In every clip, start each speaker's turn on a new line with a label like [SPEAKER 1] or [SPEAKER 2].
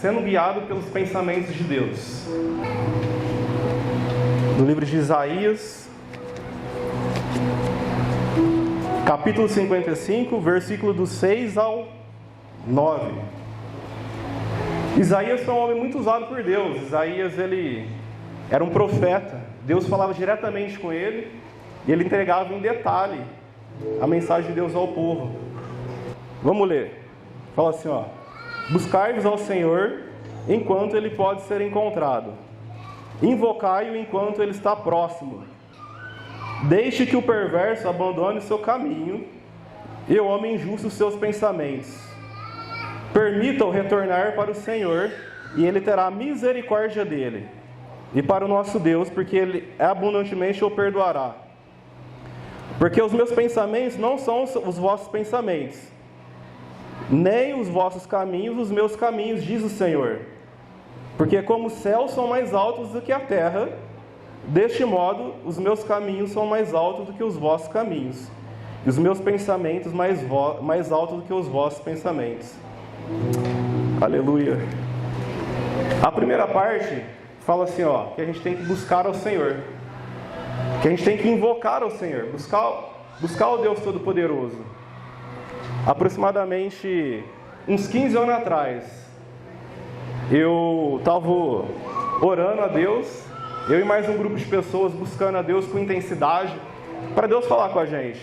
[SPEAKER 1] sendo guiado pelos pensamentos de Deus. No livro de Isaías, capítulo 55, versículo do 6 ao 9. Isaías foi um homem muito usado por Deus. Isaías, ele era um profeta. Deus falava diretamente com ele e ele entregava em detalhe a mensagem de Deus ao povo. Vamos ler. Fala assim, ó: buscai-vos ao Senhor enquanto ele pode ser encontrado. Invocai-o enquanto ele está próximo. Deixe que o perverso abandone o seu caminho e o homem injusto os seus pensamentos. Permita-o retornar para o Senhor e ele terá misericórdia dele. E para o nosso Deus, porque ele abundantemente o perdoará. Porque os meus pensamentos não são os vossos pensamentos, nem os vossos caminhos os meus caminhos, diz o Senhor. Porque como os céus são mais altos do que a terra, deste modo os meus caminhos são mais altos do que os vossos caminhos, e os meus pensamentos mais altos do que os vossos pensamentos. Aleluia. A primeira parte fala assim, ó, que a gente tem que buscar ao Senhor, que a gente tem que invocar ao Senhor, buscar o Deus Todo-Poderoso. Aproximadamente uns 15 anos atrás, eu estava orando a Deus, eu e mais um grupo de pessoas buscando a Deus com intensidade, para Deus falar com a gente,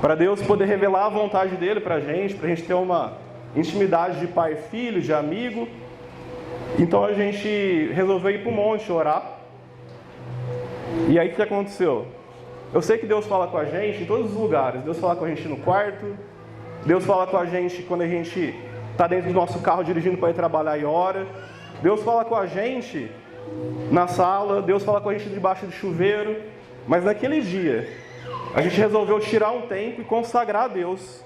[SPEAKER 1] para Deus poder revelar a vontade dEle para a gente ter uma intimidade de pai e filho, de amigo. Então a gente resolveu ir para o monte orar. E aí o que aconteceu? Eu sei que Deus fala com a gente em todos os lugares. Deus fala com a gente no quarto, Deus fala com a gente quando a gente está dentro do nosso carro dirigindo para ir trabalhar e ora. Deus fala com a gente na sala, Deus fala com a gente debaixo do chuveiro. Mas naquele dia, a gente resolveu tirar um tempo e consagrar a Deus.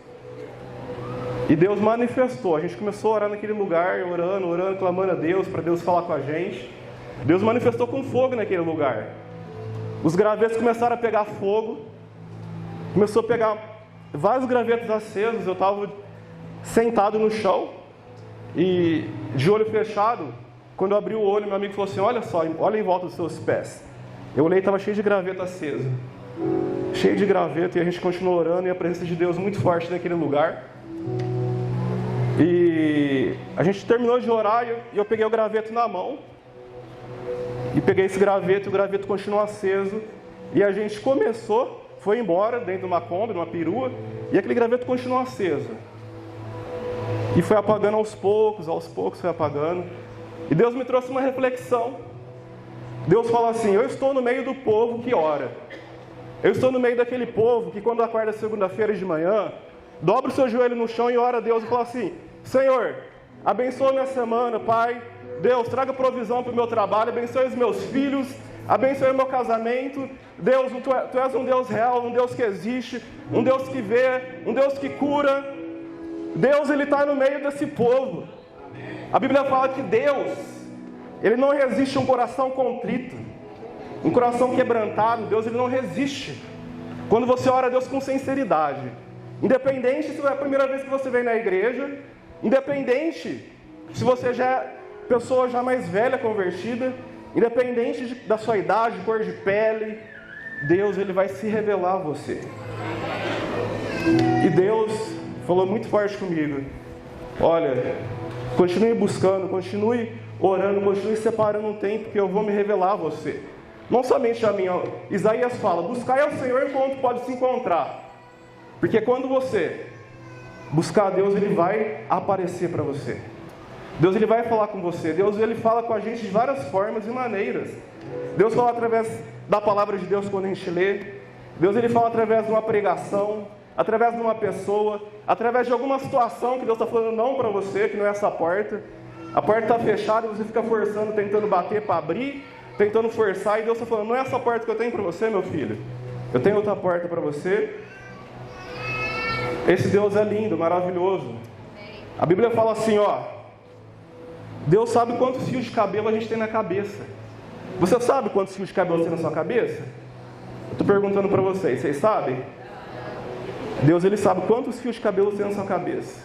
[SPEAKER 1] E Deus manifestou. A gente começou a orar naquele lugar, orando, clamando a Deus, para Deus falar com a gente. Deus manifestou com fogo naquele lugar. Os gravetos começaram a pegar fogo. Começou a pegar vários gravetos acesos. Eu estava sentado no chão e de olho fechado. Quando eu abri o olho, meu amigo falou assim: olha só, olha em volta dos seus pés. Eu olhei e estava cheio de graveto aceso. Cheio de graveto, e a gente continuou orando, e a presença de Deus muito forte naquele lugar. E a gente terminou de orar e eu peguei o graveto na mão. E peguei esse graveto, e o graveto continuou aceso. E a gente foi embora dentro de uma Kombi, de uma perua, e aquele graveto continuou aceso. E foi apagando aos poucos foi apagando. E Deus me trouxe uma reflexão. Deus fala assim: eu estou no meio do povo que ora. Eu estou no meio daquele povo que quando acorda segunda-feira de manhã, dobra o seu joelho no chão e ora a Deus e fala assim: Senhor, abençoa minha semana, Pai. Deus, traga provisão para o meu trabalho, abençoe os meus filhos, abençoe o meu casamento. Deus, Tu és um Deus real, um Deus que existe, um Deus que vê, um Deus que cura. Deus, Ele está no meio desse povo. A Bíblia fala que Deus, Ele não resiste a um coração contrito, um coração quebrantado. Deus, Ele não resiste quando você ora a Deus com sinceridade. Independente se é a primeira vez que você vem na igreja, independente se você já é pessoa já mais velha convertida, independente da sua idade, cor de pele, Deus, Ele vai se revelar a você. E Deus falou muito forte comigo: olha, continue buscando, continue orando, continue separando um tempo que eu vou me revelar a você. Não somente a mim. Isaías fala: buscai ao Senhor enquanto pode se encontrar. Porque quando você buscar a Deus, Ele vai aparecer para você. Deus, Ele vai falar com você. Deus, Ele fala com a gente de várias formas e maneiras. Deus fala através da palavra de Deus quando a gente lê. Deus, Ele fala através de uma pregação, através de uma pessoa, através de alguma situação que Deus está falando não para você, que não é essa porta. A porta está fechada e você fica forçando, tentando bater para abrir, tentando forçar, e Deus está falando: não é essa porta que eu tenho para você, meu filho. Eu tenho outra porta para você. Esse Deus é lindo, maravilhoso. A Bíblia fala assim, ó: Deus sabe quantos fios de cabelo a gente tem na cabeça. Você sabe quantos fios de cabelo tem na sua cabeça? Eu estou perguntando para vocês sabem? Deus, Ele sabe quantos fios de cabelo tem na sua cabeça.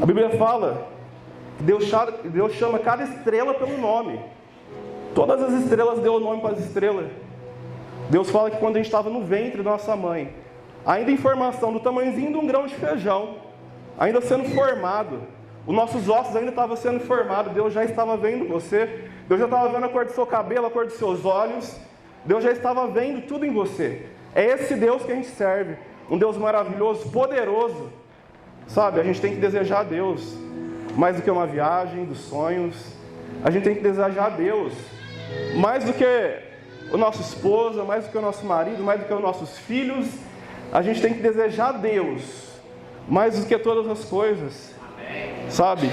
[SPEAKER 1] A Bíblia fala Deus chama cada estrela pelo nome. Todas as estrelas deu o nome para as estrelas. Deus fala que quando a gente estava no ventre da nossa mãe, ainda em formação, do tamanhozinho de um grão de feijão, ainda sendo formado, os nossos ossos ainda estavam sendo formados, Deus já estava vendo você, Deus já estava vendo a cor do seu cabelo, a cor dos seus olhos, Deus já estava vendo tudo em você. É esse Deus que a gente serve, um Deus maravilhoso, poderoso, sabe? A gente tem que desejar a Deus, mais do que uma viagem dos sonhos, a gente tem que desejar a Deus, mais do que o nosso esposo, mais do que o nosso marido, mais do que os nossos filhos, a gente tem que desejar a Deus, mais do que todas as coisas, sabe?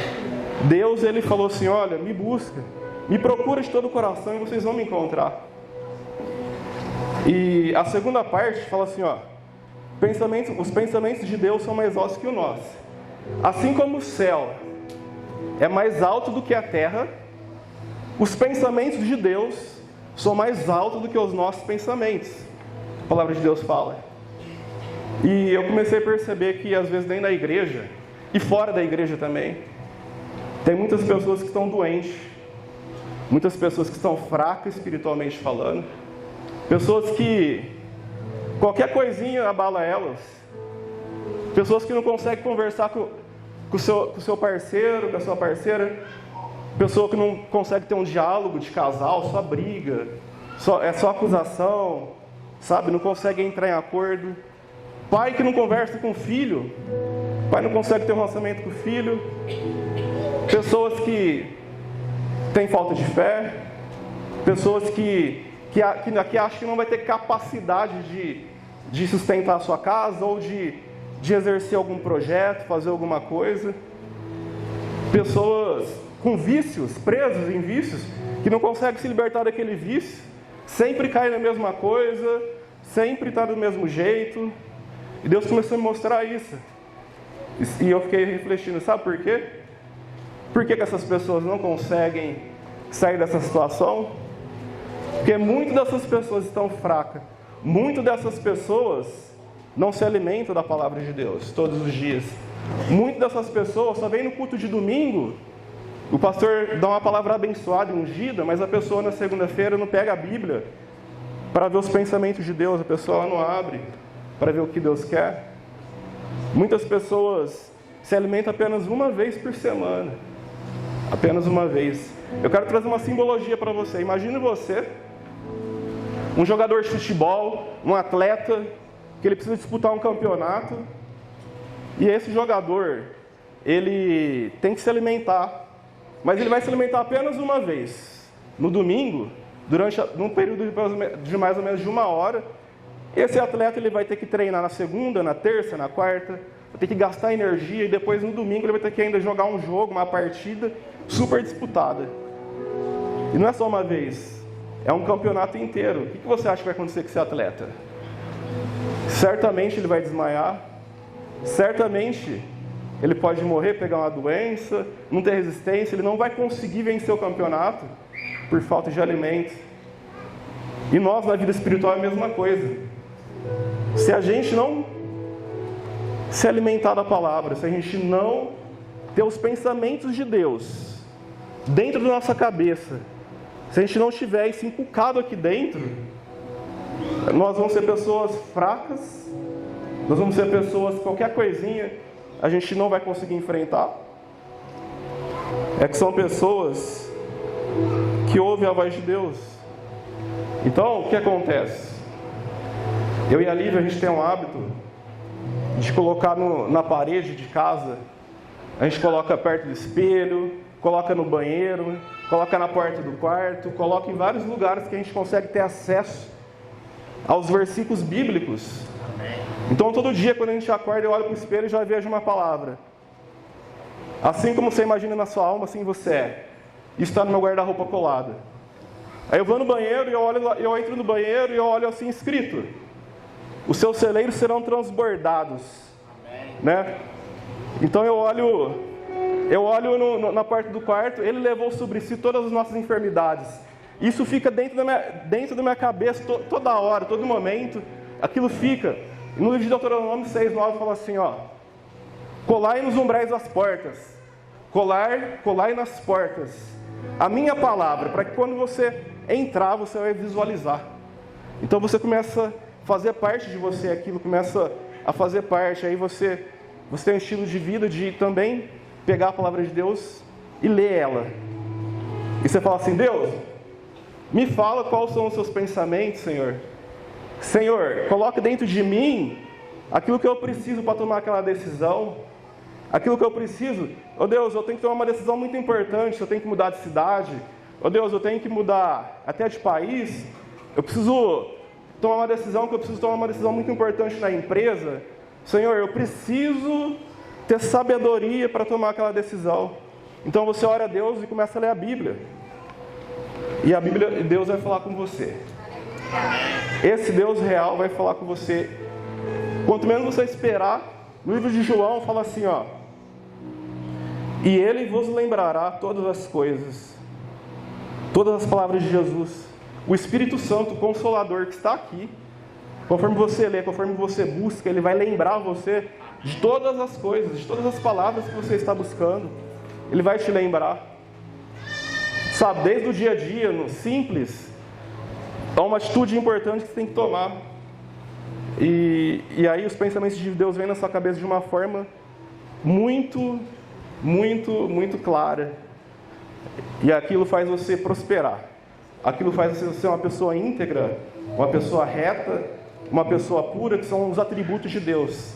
[SPEAKER 1] Deus, Ele falou assim, olha, me busca, me procura de todo o coração e vocês vão me encontrar. E a segunda parte fala assim, ó, os pensamentos de Deus são mais altos que o nosso. Assim como o céu é mais alto do que a terra, os pensamentos de Deus são mais altos do que os nossos pensamentos. A palavra de Deus fala. E eu comecei a perceber que às vezes dentro da igreja, e fora da igreja também, tem muitas pessoas que estão doentes, muitas pessoas que estão fracas espiritualmente falando, pessoas que qualquer coisinha abala elas, pessoas que não conseguem conversar com o seu parceiro, com a sua parceira, pessoa que não consegue ter um diálogo de casal, só briga, só acusação, sabe? Não consegue entrar em acordo. Pai que não conversa com o filho, pai não consegue ter um relacionamento com o filho. Pessoas que têm falta de fé, pessoas que acham que não vai ter capacidade de sustentar a sua casa ou de exercer algum projeto, fazer alguma coisa. Pessoas com vícios, presos em vícios, que não conseguem se libertar daquele vício, sempre cai na mesma coisa, sempre está do mesmo jeito. E Deus começou a me mostrar isso. E eu fiquei refletindo, sabe por quê? Por que essas pessoas não conseguem sair dessa situação? Porque muitas dessas pessoas estão fracas. Muitas dessas pessoas não se alimentam da palavra de Deus todos os dias. Muitas dessas pessoas só vêm no culto de domingo, o pastor dá uma palavra abençoada e ungida, mas a pessoa na segunda-feira não pega a Bíblia para ver os pensamentos de Deus, a pessoa não abre para ver o que Deus quer. Muitas pessoas se alimentam apenas uma vez por semana. Apenas uma vez. Eu quero trazer uma simbologia para você. Imagine você, um jogador de futebol, um atleta, que ele precisa disputar um campeonato, e esse jogador, ele tem que se alimentar, mas ele vai se alimentar apenas uma vez, no domingo, num período de mais ou menos de 1 hora. Esse atleta ele vai ter que treinar na segunda, na terça, na quarta, vai ter que gastar energia, e depois no domingo ele vai ter que ainda jogar um jogo, uma partida super disputada. E não é só uma vez, é um campeonato inteiro. O que você acha que vai acontecer com esse atleta? Certamente ele vai desmaiar, certamente ele pode morrer, pegar uma doença, não ter resistência, ele não vai conseguir vencer o campeonato por falta de alimento. E nós na vida espiritual é a mesma coisa. Se a gente não se alimentar da palavra, se a gente não ter os pensamentos de Deus dentro da nossa cabeça, se a gente não tiver isso inculcado aqui dentro, nós vamos ser pessoas fracas, nós vamos ser pessoas que qualquer coisinha a gente não vai conseguir enfrentar. É que são pessoas que ouvem a voz de Deus. Então, o que acontece? Eu e a Lívia, a gente tem um hábito de colocar na parede de casa, a gente coloca perto do espelho, coloca no banheiro, coloca na porta do quarto, coloca em vários lugares que a gente consegue ter acesso aos versículos bíblicos. Então todo dia quando a gente acorda, eu olho para o espelho e já vejo uma palavra. Assim como você imagina na sua alma, assim você é. Isso está no meu guarda-roupa colado. Aí eu vou no banheiro e eu entro no banheiro e eu olho assim escrito: os seus celeiros serão transbordados. Né? Então eu olho na porta do quarto, ele levou sobre si todas as nossas enfermidades. Isso fica dentro da minha cabeça toda hora, todo momento. Aquilo fica. No livro de Deuteronômio 6:9 fala assim, ó: colai nos umbrais das portas, colar nas portas a minha palavra, para que quando você entrar, você vai visualizar. Então você começa a fazer parte de você, aquilo começa a fazer parte, aí você tem um estilo de vida de também pegar a palavra de Deus e ler ela. E você fala assim: Deus, me fala quais são os seus pensamentos, Senhor. Senhor, coloque dentro de mim aquilo que eu preciso para tomar aquela decisão. Aquilo que eu preciso. Oh Deus, eu tenho que tomar uma decisão muito importante. Eu tenho que mudar de cidade. Oh Deus, eu tenho que mudar até de país. Eu preciso tomar uma decisão muito importante na empresa. Senhor, eu preciso ter sabedoria para tomar aquela decisão. Então você ora a Deus e começa a ler a Bíblia. E a Bíblia, Deus vai falar com você. Esse Deus real vai falar com você. Quanto menos você esperar, no livro de João fala assim, ó: e Ele vos lembrará todas as coisas, todas as palavras de Jesus. O Espírito Santo, o Consolador que está aqui, conforme você lê, conforme você busca, Ele vai lembrar você de todas as coisas, de todas as palavras que você está buscando. Ele vai te lembrar. Sabe, desde o dia a dia, no simples, é uma atitude importante que você tem que tomar. E aí os pensamentos de Deus vêm na sua cabeça de uma forma muito, muito, muito clara. E aquilo faz você prosperar. Aquilo faz você ser uma pessoa íntegra, uma pessoa reta, uma pessoa pura, que são os atributos de Deus.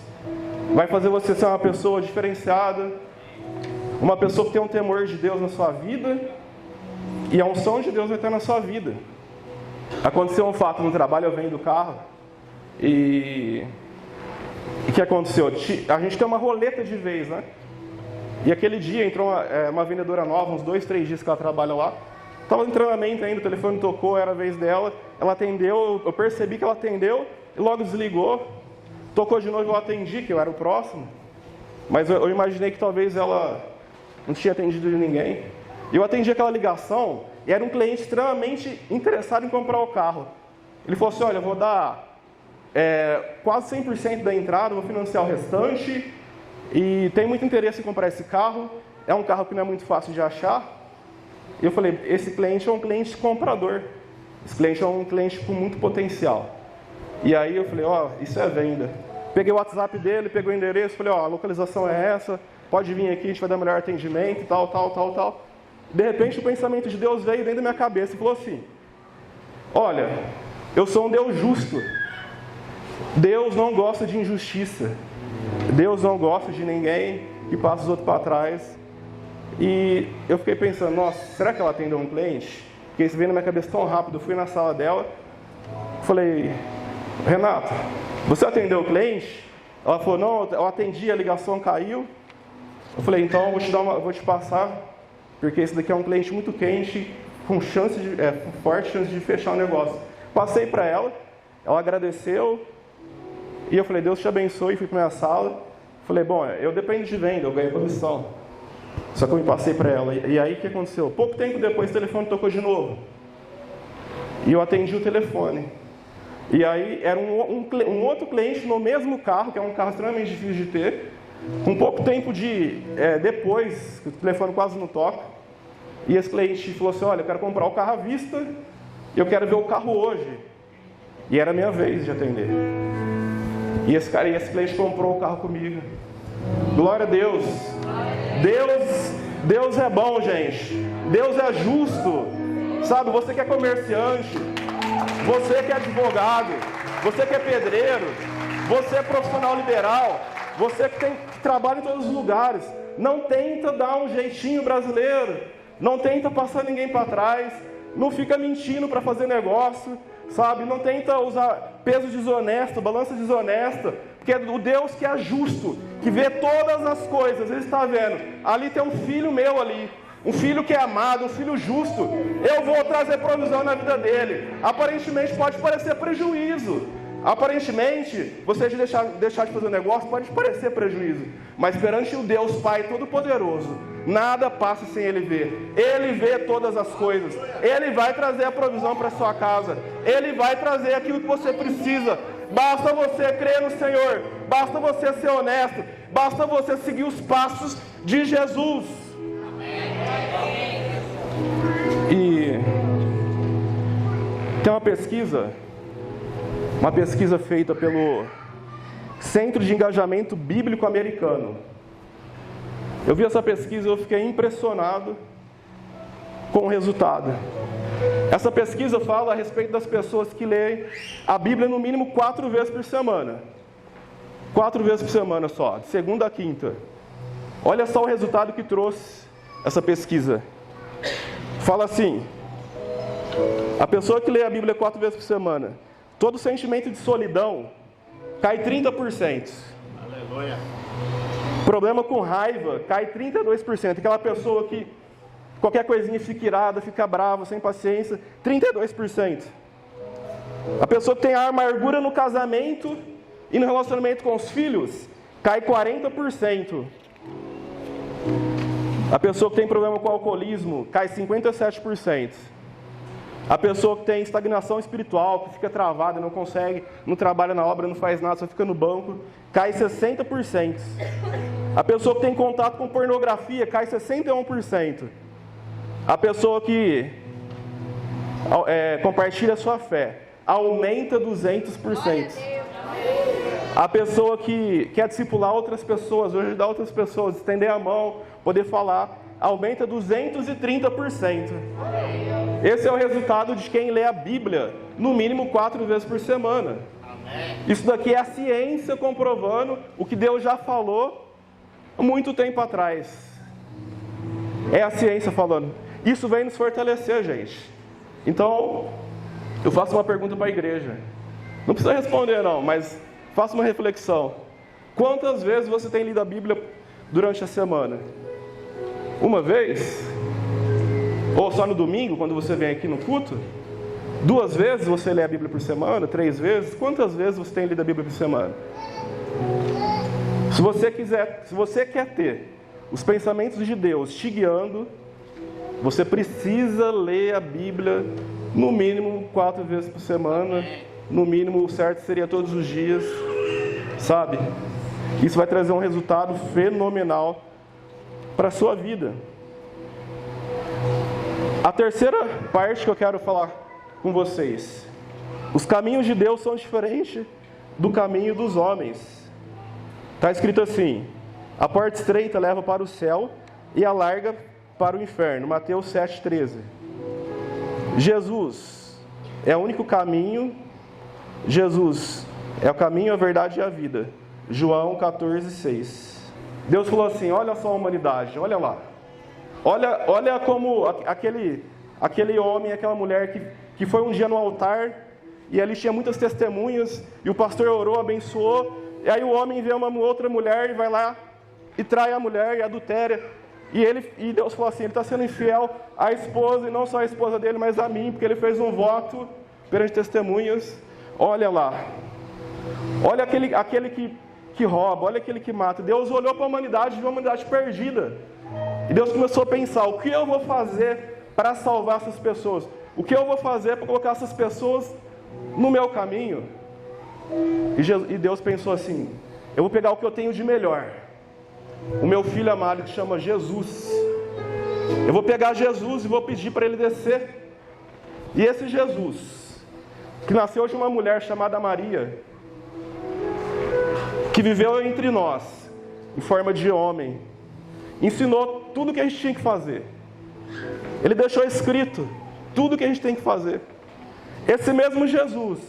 [SPEAKER 1] Vai fazer você ser uma pessoa diferenciada, uma pessoa que tem um temor de Deus na sua vida, e a unção de Deus vai estar na sua vida. Aconteceu um fato no trabalho, eu venho do carro, e o que aconteceu? A gente tem uma roleta de vez, né? E aquele dia entrou uma vendedora nova, uns 2, 3 dias que ela trabalha lá. Estava em treinamento ainda, o telefone tocou, era a vez dela. Ela atendeu, eu percebi que ela atendeu e logo desligou. Tocou de novo, eu atendi, que eu era o próximo. Mas eu imaginei que talvez ela não tinha atendido de ninguém. E eu atendi aquela ligação e era um cliente extremamente interessado em comprar o carro. Ele falou assim: olha, eu vou dar quase 100% da entrada, vou financiar o restante. E tem muito interesse em comprar esse carro. É um carro que não é muito fácil de achar. E eu falei: esse cliente é um cliente comprador. Esse cliente é um cliente com muito potencial. E aí eu falei: ó, isso é venda. Peguei o WhatsApp dele, peguei o endereço, falei: ó, a localização é essa, pode vir aqui, a gente vai dar melhor atendimento e tal. De repente o pensamento de Deus veio dentro da minha cabeça e falou assim: olha, eu sou um Deus justo. Deus não gosta de injustiça. Deus não gosta de ninguém que passa os outros para trás. E eu fiquei pensando: nossa, será que ela atendeu um cliente? Porque isso veio na minha cabeça tão rápido. Eu fui na sala dela, falei: Renata, você atendeu o cliente? Ela falou: não, eu atendi, a ligação caiu. Eu falei: então eu vou te passar, porque esse daqui é um cliente muito quente, com forte chance de fechar o negócio. Passei para ela, ela agradeceu. E eu falei: Deus te abençoe, e fui para minha sala. Falei: bom, eu dependo de venda, eu ganho comissão. Só que eu me passei para ela. E aí o que aconteceu? Pouco tempo depois o telefone tocou de novo. E eu atendi o telefone. E aí era um outro cliente no mesmo carro, que é um carro extremamente difícil de ter. Com pouco tempo depois, o telefone quase não toca. E esse cliente falou assim: olha, eu quero comprar o carro à vista e eu quero ver o carro hoje. E era a minha vez de atender. E esse cliente comprou o carro comigo. Glória a Deus. Deus é bom, gente. Deus é justo. Sabe, você que é comerciante, você que é advogado, você que é pedreiro, você é profissional liberal, você que trabalha em todos os lugares, não tenta dar um jeitinho brasileiro, não tenta passar ninguém para trás, não fica mentindo para fazer negócio, sabe? Não tenta usar peso desonesto, balança desonesta, porque é o Deus que é justo, que vê todas as coisas. Ele está vendo, ali tem um filho meu ali, um filho que é amado, um filho justo. Eu vou trazer provisão na vida dele. Aparentemente pode parecer prejuízo. Aparentemente, você deixar de fazer um negócio pode parecer prejuízo. Mas perante o Deus Pai Todo-Poderoso, nada passa sem Ele ver. Ele vê todas as coisas. Ele vai trazer a provisão para a sua casa. Ele vai trazer aquilo que você precisa. Basta você crer no Senhor. Basta você ser honesto. Basta você seguir os passos de Jesus. Tem uma pesquisa feita pelo Centro de Engajamento Bíblico Americano. Eu vi essa pesquisa e eu fiquei impressionado com o resultado. Essa pesquisa fala a respeito das pessoas que leem a Bíblia no mínimo 4 vezes por semana. 4 vezes por semana só, de segunda a quinta. Olha só o resultado que trouxe essa pesquisa. Fala assim: a pessoa que lê a Bíblia 4 vezes por semana, todo sentimento de solidão cai 30%.
[SPEAKER 2] Aleluia.
[SPEAKER 1] Problema com raiva cai 32%. Aquela pessoa que qualquer coisinha fica irada, fica brava, sem paciência, 32%. A pessoa que tem a amargura no casamento e no relacionamento com os filhos, cai 40%. A pessoa que tem problema com o alcoolismo, cai 57%. A pessoa que tem estagnação espiritual, que fica travada, não consegue, não trabalha na obra, não faz nada, só fica no banco, cai 60%. A pessoa que tem contato com pornografia, cai 61%. A pessoa que compartilha a sua fé, aumenta 200%. A pessoa que quer discipular outras pessoas, ajudar outras pessoas, estender a mão, poder falar, aumenta 230%. Esse é o resultado de quem lê a Bíblia no mínimo 4 vezes por semana. Isso daqui é a ciência comprovando o que Deus já falou há muito tempo atrás. É a ciência falando. Isso vem nos fortalecer, gente. Então, eu faço uma pergunta para a igreja. Não precisa responder não, mas faça uma reflexão. Quantas vezes você tem lido a Bíblia durante a semana? Uma vez? Ou só no domingo, quando você vem aqui no culto? 2 vezes você lê a Bíblia por semana? 3 vezes? Quantas vezes você tem lido a Bíblia por semana? Se você quer ter os pensamentos de Deus te guiando, você precisa ler a Bíblia no mínimo 4 vezes por semana. No mínimo, o certo seria todos os dias, sabe? Isso vai trazer um resultado fenomenal para a sua vida. A terceira parte que eu quero falar com vocês: os caminhos de Deus são diferentes do caminho dos homens. Está escrito assim: a porta estreita leva para o céu e a larga para o inferno. Mateus 7,13. Jesus é o único caminho. Jesus é o caminho, a verdade e a vida. João 14,6. Deus falou assim: olha só a humanidade, olha lá. Olha como aquele homem, aquela mulher que foi um dia no altar, e ali tinha muitas testemunhas, e o pastor orou, abençoou, e aí o homem vê uma outra mulher e vai lá e trai a mulher e adultéria. E Deus falou assim: ele está sendo infiel à esposa, e não só à esposa dele, mas a mim, porque ele fez um voto perante testemunhas. Olha lá. Olha aquele que rouba, olha aquele que mata. Deus olhou para a humanidade, viu a humanidade perdida. E Deus começou a pensar: o que eu vou fazer para salvar essas pessoas? O que eu vou fazer para colocar essas pessoas no meu caminho? E Deus pensou assim: eu vou pegar o que eu tenho de melhor, o meu filho amado que chama Jesus. Eu vou pegar Jesus e vou pedir para ele descer. E esse Jesus, que nasceu de uma mulher chamada Maria, que viveu entre nós em forma de homem, ensinou tudo o que a gente tinha que fazer. Ele deixou escrito tudo o que a gente tem que fazer. Esse mesmo Jesus,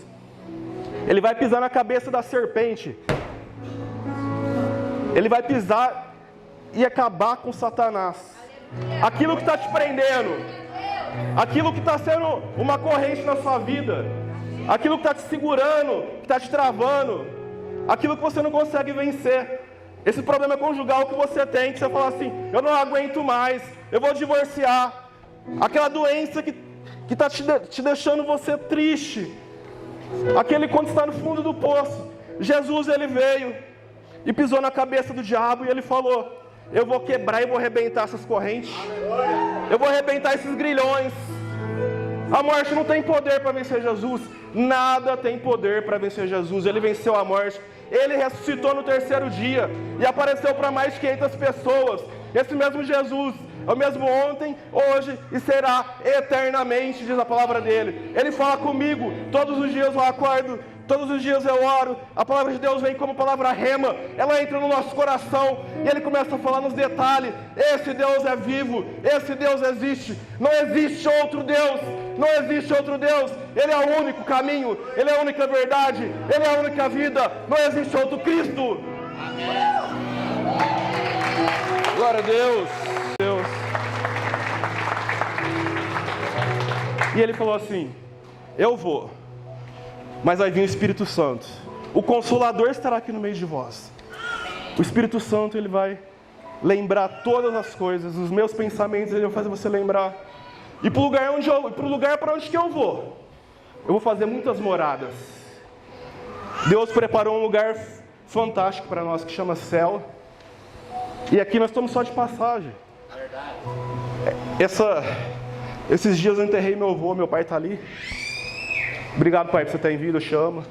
[SPEAKER 1] ele vai pisar na cabeça da serpente. Ele vai pisar e acabar com Satanás. Aquilo que está te prendendo, aquilo que está sendo uma corrente na sua vida, aquilo que está te segurando, que está te travando, aquilo que você não consegue vencer, esse problema conjugal que você tem, que você fala assim: eu não aguento mais, eu vou divorciar. Aquela doença que está te deixando você triste, aquele quando está no fundo do poço. Jesus, ele veio e pisou na cabeça do diabo e ele falou: eu vou quebrar e vou arrebentar essas correntes, eu vou arrebentar esses grilhões. A morte não tem poder para vencer Jesus. Nada tem poder para vencer Jesus. Ele venceu a morte. Ele ressuscitou no 3º dia e apareceu para mais de 500 pessoas. Esse mesmo Jesus é o mesmo ontem, hoje e será eternamente, diz a palavra dele. Ele fala comigo, todos os dias eu acordo, todos os dias eu oro, a palavra de Deus vem como palavra rema, ela entra no nosso coração, e Ele começa a falar nos detalhes, esse Deus é vivo, esse Deus existe, não existe outro Deus, não existe outro Deus, Ele é o único caminho, Ele é a única verdade, Ele é a única vida, não existe outro Cristo. Glória a Deus. E Ele falou assim, eu vou, mas vai vir o Espírito Santo. O Consolador estará aqui no meio de vós. O Espírito Santo, Ele vai lembrar todas as coisas, os meus pensamentos, Ele vai fazer você lembrar. E para o lugar para onde que eu vou fazer muitas moradas. Deus preparou um lugar fantástico para nós, que chama céu. E aqui nós estamos só de passagem. Esses dias eu enterrei meu avô, meu pai está ali. Obrigado, pai, por você ter vindo, eu chamo.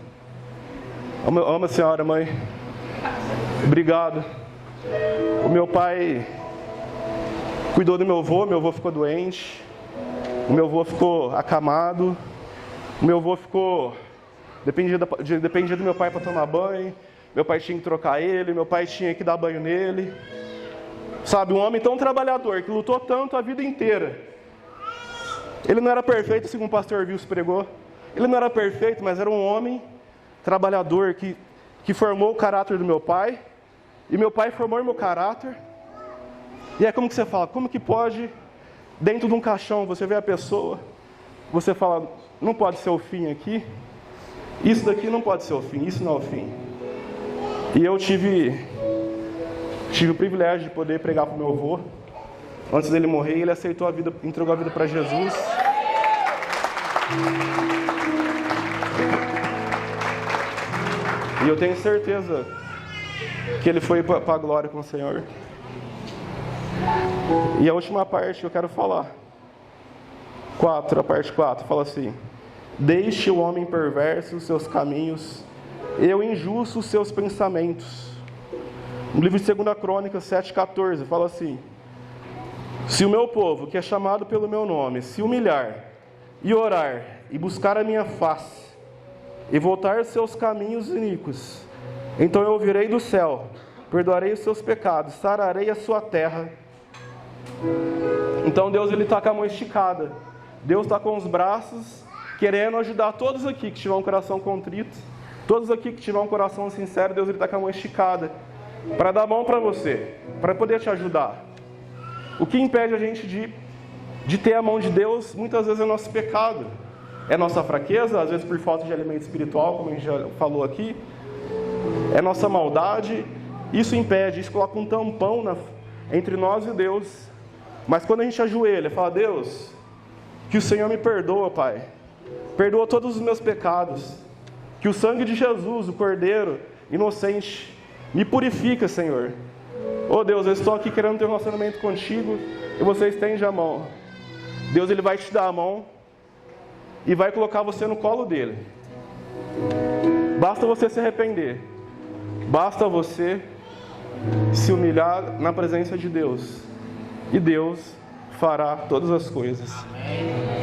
[SPEAKER 1] Amo a senhora, mãe. Obrigado. O meu pai cuidou do meu avô ficou doente. O meu avô ficou acamado. O meu avô ficou... Dependia do meu pai para tomar banho. Meu pai tinha que trocar ele, meu pai tinha que dar banho nele. Sabe, um homem tão trabalhador, que lutou tanto a vida inteira. Ele não era perfeito, segundo o pastor Wilson pregou. Ele não era perfeito, mas era um homem trabalhador que formou o caráter do meu pai. E meu pai formou o meu caráter. E é como que você fala, como que pode, dentro de um caixão, você vê a pessoa, você fala, não pode ser o fim aqui. Isso daqui não pode ser o fim, isso não é o fim. E eu tive o privilégio de poder pregar para o meu avô. Antes dele morrer, ele aceitou a vida, entregou a vida para Jesus. E eu tenho certeza que ele foi para a glória com o Senhor. E a última parte que eu quero falar, a parte 4, fala assim: deixe o homem perverso os seus caminhos, e o injusto os seus pensamentos. No livro de 2 Crônicas 7,14, fala assim: se o meu povo, que é chamado pelo meu nome, se humilhar, e orar, e buscar a minha face, e voltar aos seus caminhos iníquos, então eu ouvirei do céu, perdoarei os seus pecados, sararei a sua terra. Então Deus, Ele está com a mão esticada. Deus está com os braços, querendo ajudar todos aqui que tiver um coração contrito, todos aqui que tiver um coração sincero. Deus, Ele está com a mão esticada, para dar a mão para você, para poder te ajudar. O que impede a gente de ter a mão de Deus, muitas vezes é nosso pecado, é nossa fraqueza, às vezes por falta de alimento espiritual, como a gente já falou aqui, é nossa maldade. Isso impede, isso coloca um tampão entre nós e Deus. Mas quando a gente ajoelha, fala: Deus, que o Senhor me perdoa, Pai, perdoa todos os meus pecados, que o sangue de Jesus, o Cordeiro inocente, me purifica, Senhor. Oh Deus, eu estou aqui querendo ter um relacionamento contigo, e você estende a mão. Deus, Ele vai te dar a mão e vai colocar você no colo dele. Basta você se arrepender, basta você se humilhar na presença de Deus, e Deus fará todas as coisas. Amém.